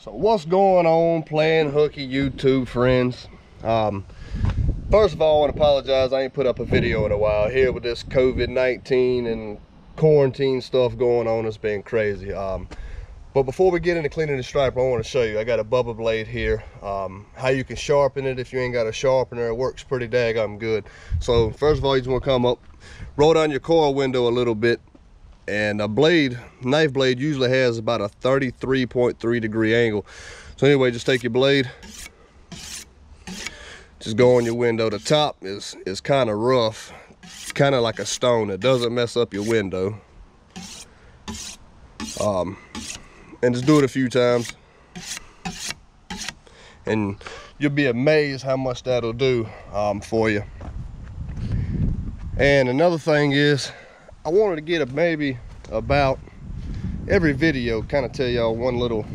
So what's going on, Play-N-HOOKIE YouTube friends? First of all, I want to apologize. I ain't put up a video in a while. Here with this COVID-19 and quarantine stuff going on, it's been crazy. But before we get into cleaning the striper, I want to show you. I got a bubble blade here. How you can sharpen it if you ain't got a sharpener. It works pretty daggone good. So first of all, you just want to come up, roll down your coil window a little bit. And a blade, knife blade, usually has about a 33.3 degree angle. So anyway, just take your blade, just go on your window. The top is kind of rough, kind of like a stone. It doesn't mess up your window. And just do it a few times, and you'll be amazed how much that'll do for you. And another thing is, I wanted to get maybe about every video, kind of tell y'all one little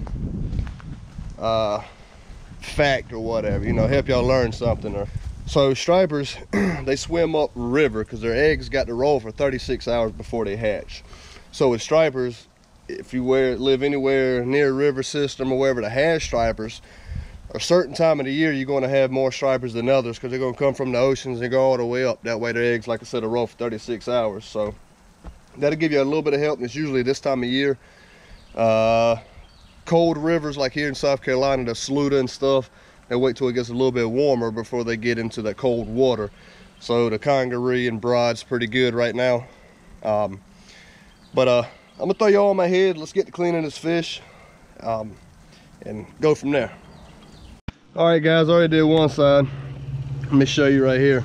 fact or whatever, you know, help y'all learn something. So stripers, they swim up river because their eggs got to roll for 36 hours before they hatch. So with stripers, if you live anywhere near a river system or wherever to hatch stripers, a certain time of the year you're going to have more stripers than others because they're going to come from the oceans and go all the way up. That way their eggs, like I said, will roll for 36 hours. So that'll give you a little bit of help. And it's usually this time of year. Cold rivers like here in South Carolina, the Saluda and stuff, they wait till it gets a little bit warmer before they get into that cold water. So the congaree and brod's pretty good right now. I'm gonna throw y'all on my head. Let's get to cleaning this fish and go from there. All right guys, I already did one side. Let me show you right here.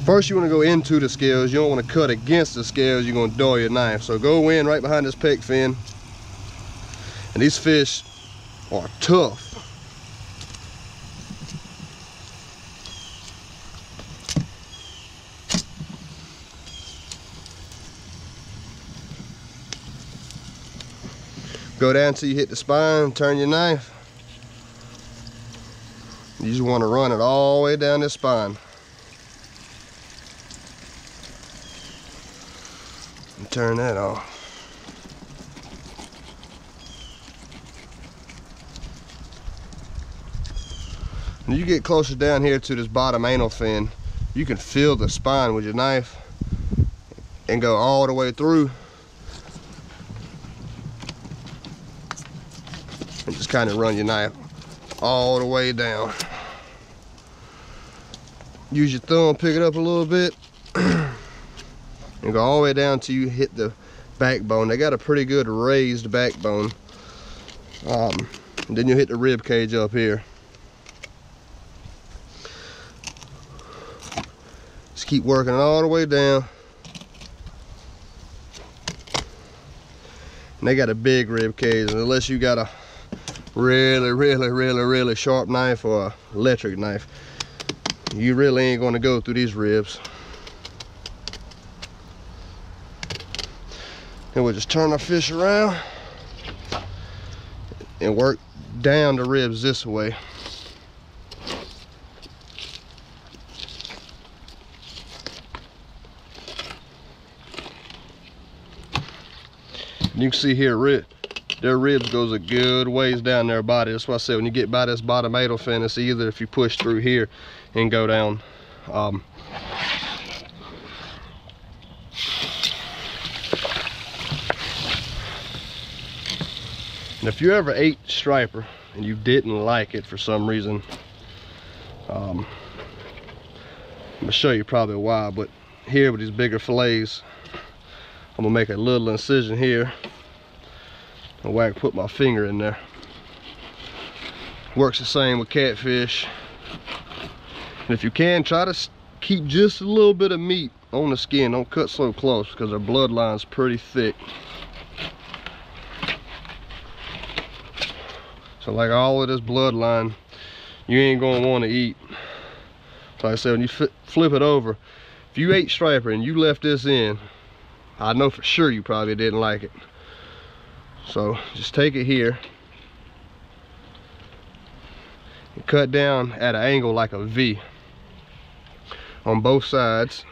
First, you want to go into the scales. You don't want to cut against the scales. You're going to dull your knife. So go in right behind this pec fin. And these fish are tough. Go down till you hit the spine, turn your knife. You just want to run it all the way down this spine. And turn that off. When you get closer down here to this bottom anal fin, you can feel the spine with your knife and go all the way through. And just kind of run your knife all the way down. Use your thumb, pick it up a little bit, and go all the way down till you hit the backbone. They got a pretty good raised backbone. And then you hit the rib cage up here. Just keep working it all the way down. And they got a big rib cage, and unless you got a really sharp knife or an electric knife, you really ain't going to go through these ribs. And we'll just turn our fish around and work down the ribs this way. You can see here, their ribs goes a good ways down their body. That's why I said when you get by this bottom anal fin, it's either if you push through here and go down. And if you ever ate striper and you didn't like it for some reason, I'm gonna show you probably why, but here with these bigger fillets, I'm gonna make a little incision here and where I can put my finger in there. Works the same with catfish. And if you can, try to keep just a little bit of meat on the skin. Don't cut so close because their bloodline's pretty thick. So like all of this bloodline, you ain't gonna want to eat. So like I said, when you flip it over, if you ate striper and you left this in, I know for sure you probably didn't like it. So just take it here and cut down at an angle like a V on both sides.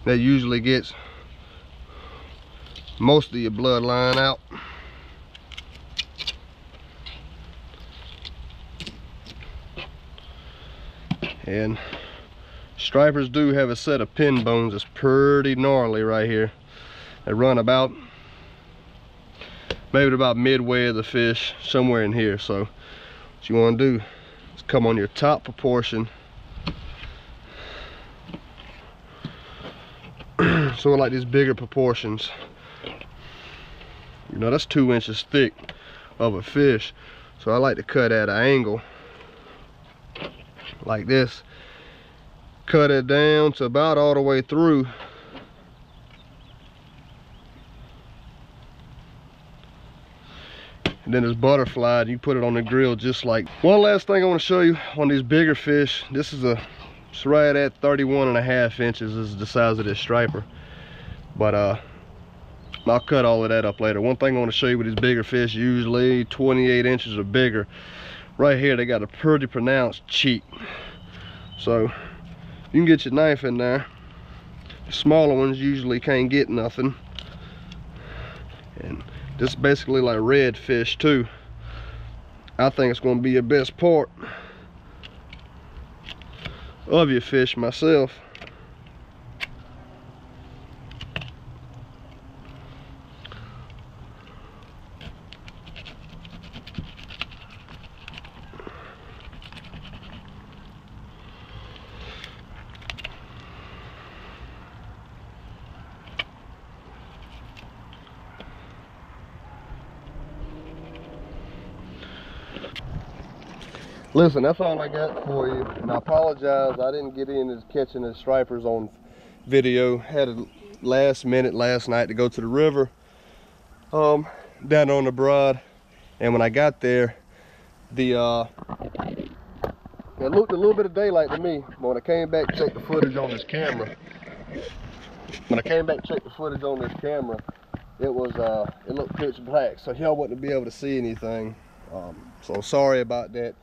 That usually gets most of your bloodline out. And stripers do have a set of pin bones that's pretty gnarly right here. They run about maybe about midway of the fish, somewhere in here. So what you want to do is come on your top proportion. So like these bigger proportions, you know, that's 2 inches thick of a fish. So I like to cut at an angle like this. Cut it down to about all the way through. And then it's butterflied. You put it on the grill just like. One last thing I want to show you on these bigger fish. This is it's right at 31.5 inches is the size of this striper. But I'll cut all of that up later. One thing I want to show you with these bigger fish, usually 28 inches or bigger. Right here they got a pretty pronounced cheek. So you can get your knife in there. The smaller ones usually can't get nothing. And this is basically like red fish too. I think it's going to be your best part of your fish myself. Listen, that's all I got for you, and I apologize I didn't get into catching the stripers on video. Had a last minute last night to go to the river down on the Broad, and when I got there, it looked a little bit of daylight to me. But when I came back to check the footage on this camera, it looked pitch black, so y'all wouldn't be able to see anything. So sorry about that.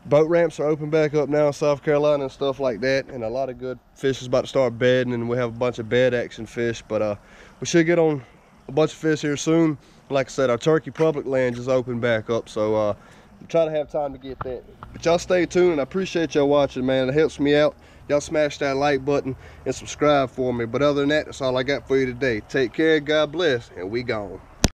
Boat ramps are open back up now in South Carolina and stuff like that, and a lot of good fish is about to start bedding, and we have a bunch of bed action fish. But we should get on a bunch of fish here soon. Like I said, our Turkey public land just opened back up, so try to have time to get that. But y'all stay tuned, and I appreciate y'all watching, man. It helps me out. Y'all smash that like button and subscribe for me. But other than that, that's all I got for you today. Take care, God bless, and we gone.